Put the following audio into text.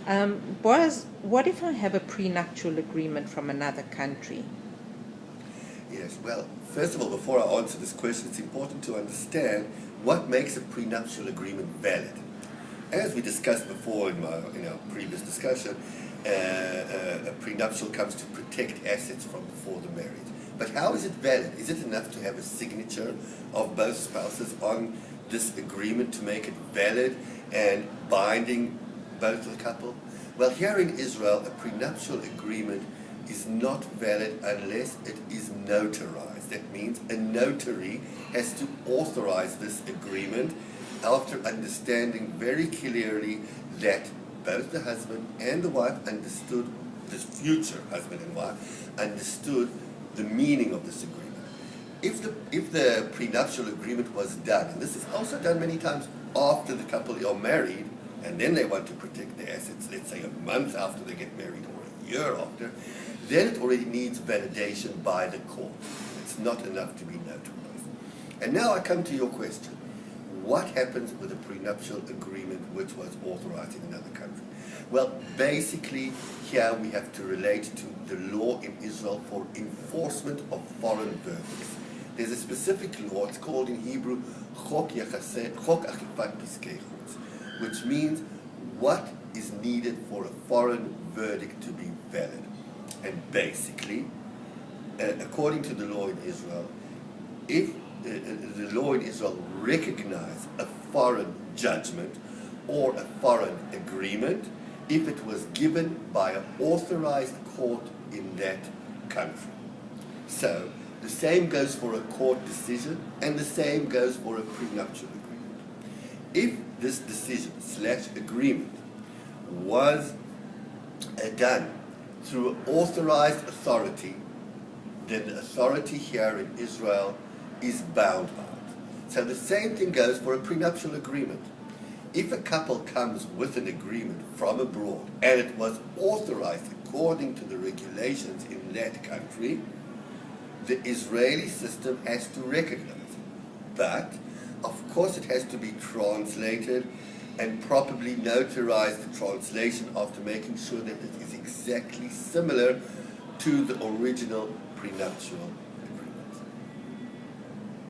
Boaz, what if I have a prenuptial agreement from another country? Yes, well, first of all, before I answer this question, it's important to understand what makes a prenuptial agreement valid. As we discussed before in our previous discussion, a prenuptial comes to protect assets from before the marriage. But how is it valid? Is it enough to have a signature of both spouses on this agreement to make it valid and binding both the couple? Well, here in Israel, a prenuptial agreement is not valid unless it is notarized. That means a notary has to authorize this agreement after understanding very clearly that both the husband and the wife understood, this future husband and wife, understood the meaning of this agreement. If the prenuptial agreement was done, and this is also done many times after the couple are married, and then they want to protect their assets, let's say a month after they get married or a year after, then it already needs validation by the court. It's not enough to be notarized. And now I come to your question. What happens with a prenuptial agreement which was authorized in another country? Well, basically, here we have to relate to the law in Israel for enforcement of foreign verdicts. There's a specific law, it's called in Hebrew, Chok Achifat Piskei Chutz, which means what is needed for a foreign verdict to be valid. And basically, according to the law in Israel, if the law in Israel recognizes a foreign judgment or a foreign agreement, if it was given by an authorized court in that country. So, the same goes for a court decision, and the same goes for a prenuptial agreement. If this decision / agreement was done through an authorized authority, then the authority here in Israel is bound by it. So the same thing goes for a prenuptial agreement. If a couple comes with an agreement from abroad and it was authorized according to the regulations in that country, the Israeli system has to recognize it. But, of course, it has to be translated and properly notarize the translation after making sure that it is exactly similar to the original prenuptial